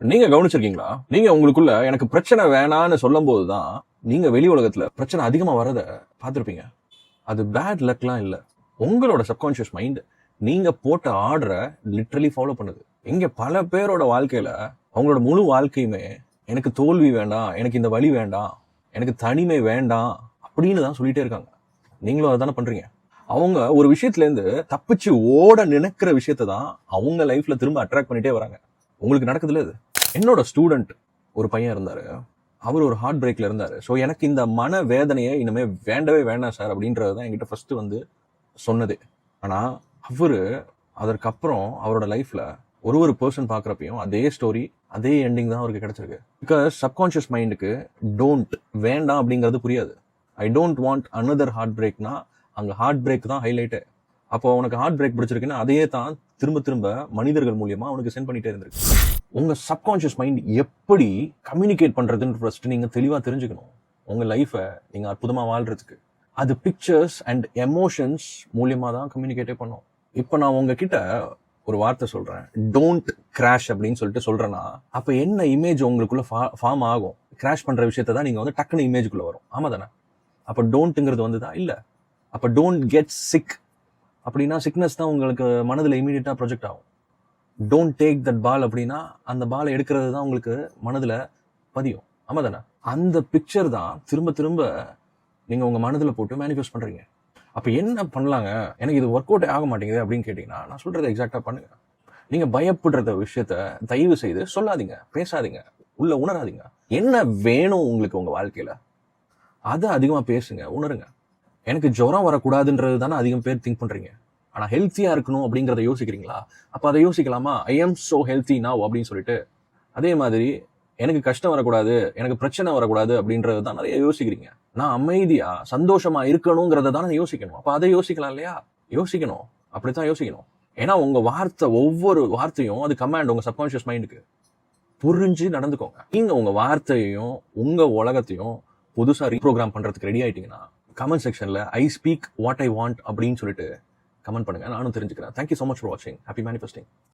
நீங்க கவனிச்சிருக்கீங்களா? நீங்க உங்களுக்குள்ள எனக்கு பிரச்சனை வேணான்னு சொல்லும் போதுதான் நீங்க வெளி உலகத்துல பிரச்சனை அதிகமா வரத பார்த்திருப்பீங்க. அது பேட் லக்லாம் இல்ல. உங்களோட சப்கான்ஷியஸ் மைண்ட் நீங்க போட்ட ஆர்டரை லிட்டரலி ஃபாலோ பண்ணுது. இங்க பல பேரோட வாழ்க்கையில அவங்களோட முழு வாழ்க்கையுமே எனக்கு தோல்வி வேண்டாம், எனக்கு இந்த வழி வேண்டாம், எனக்கு தனிமை வேண்டாம் அப்படின்னு தான் சொல்லிட்டே இருக்காங்க. நீங்களும் அதானே பண்றீங்க. அவங்க ஒரு விஷயத்துல இருந்து தப்பிச்சு ஓட நினைக்கிற விஷயத்தை தான் அவங்க லைஃப்ல திரும்ப அட்ராக்ட் பண்ணிட்டே வராங்க. உங்களுக்கு நடக்குதுல இது. என்னோட ஸ்டூடெண்ட் ஒரு பையன் இருந்தாரு. அவர் ஒரு ஹார்ட் பிரேக்ல இருந்தாரு. ஸோ எனக்கு இந்த மன வேதனையை இனிமே வேண்டவே வேண்டாம் சார் அப்படின்றது தான் என்கிட்ட ஃபர்ஸ்ட் வந்து சொன்னது. ஆனா அவரு அதற்கப்புறம் அவரோட லைஃப்ல ஒரு பர்சன் பாக்குறப்பையும் அதே ஸ்டோரி, அதே எண்டிங் தான் அவருக்கு கிடைச்சிருக்கு. பிகாஸ் சப்கான்ஷியஸ் மைண்டுக்கு டோன்ட் வேண்டாம் அப்படிங்கிறது புரியாது. I don't want another heart பிரேக்னா அங்க ஹார்ட் பிரேக் தான் ஹைலைட்டு. அப்போ உனக்கு ஹார்ட் பிரேக் பிடிச்சிருக்குன்னா அதையே தான் திரும்ப திரும்ப மனிதர்கள் மூலியமா அவனுக்கு சென்ட் பண்ணிட்டே இருந்திருக்கு. உங்க சப்கான்ஷியஸ் மைண்ட் எப்படி கம்யூனிகேட் பண்றதுன்னு ஃபர்ஸ்ட் நீங்க தெளிவா தெரிஞ்சுக்கணும். உங்க லைஃபை நீங்க அற்புதமா வாழ்றதுக்கு அது பிக்சர்ஸ் அண்ட் எமோஷன்ஸ் மூலியமா தான் கம்யூனிகேட்டே பண்ணும். இப்போ நான் உங்ககிட்ட ஒரு வார்த்தை சொல்றேன், டோன்ட் கிராஷ் அப்படின்னு சொல்லிட்டு சொல்றேன்னா அப்ப என்ன இமேஜ் உங்களுக்குள்ள ஃபார்ம் ஆகும்? கிராஷ் பண்ற விஷயத்த தான் நீங்க வந்து டக்குன்னு இமேஜுக்குள்ள வரும். ஆமா தானே? அப்ப டோன்ட்ங்கிறது வந்துதா இல்ல. அப்ப டோன்ட் கெட் சிக் அப்படின்னா சிக்னஸ் தான் உங்களுக்கு மனதில் இமீடியட்டா ப்ரொஜெக்ட் ஆகும். டோன்ட் டேக் தட் பால் அப்படின்னா அந்த பாலை எடுக்கிறது தான் உங்களுக்கு மனதில் பதியும். ஆமா தானே? அந்த பிக்சர் தான் திரும்ப திரும்ப நீங்க உங்க மனதில் போட்டு மேனிஃபெஸ்ட் பண்றீங்க. அப்ப என்ன பண்ணலாங்க? எனக்கு இது ஒர்க் அவுட் ஆக மாட்டேங்குது அப்படின்னு கேட்டீங்கன்னா நான் சொல்றதை எக்ஸாக்டா பண்ணுங்க. நீங்க பயப்படுற விஷயத்த தயவு செய்து சொல்லாதீங்க, பேசாதீங்க, உள்ள உணராதீங்க. என்ன வேணும் உங்களுக்கு உங்க வாழ்க்கையில அதை அதிகமா பேசுங்க, உணருங்க. எனக்கு ஜுரம் வரக்கூடாதுன்றது தானே அதிகம் பேர் திங்க் பண்றீங்க. ஆனா ஹெல்த்தியா இருக்கணும் அப்படிங்கறத யோசிக்கிறீங்களா? அப்ப அதை யோசிக்கலாமா? I am so healthy now அப்படின்னு சொல்லிட்டு. அதே மாதிரி எனக்கு கஷ்டம் வரக்கூடாது, எனக்கு பிரச்சனை வரக்கூடாது அப்படின்றது தான் நிறைய யோசிக்கிறீங்க. நான் அமைதியா சந்தோஷமா இருக்கணுங்கிறத தானே யோசிக்கணும். அப்ப அதை யோசிக்கலாம் இல்லையா? யோசிக்கணும், அப்படித்தான் யோசிக்கணும். ஏன்னா உங்க வார்த்தை, ஒவ்வொரு வார்த்தையும் அது கமாண்ட் உங்க சப்கான்ஷியஸ் மைண்டுக்கு. புரிஞ்சு நடந்துக்கோங்க. நீங்க உங்க வார்த்தையையும் உங்க உலகத்தையும் புதுசா ரீப்ரோகிராம் பண்றதுக்கு ரெடி ஆயிட்டீங்கன்னா கமெண்ட் செக்ஷன்ல I speak what I want அப்படின்னு சொல்லிட்டு கமெண்ட் பண்ணுங்க. நானும் தெரிஞ்சுக்கிறேன். Thank you so much for watching. Happy manifesting.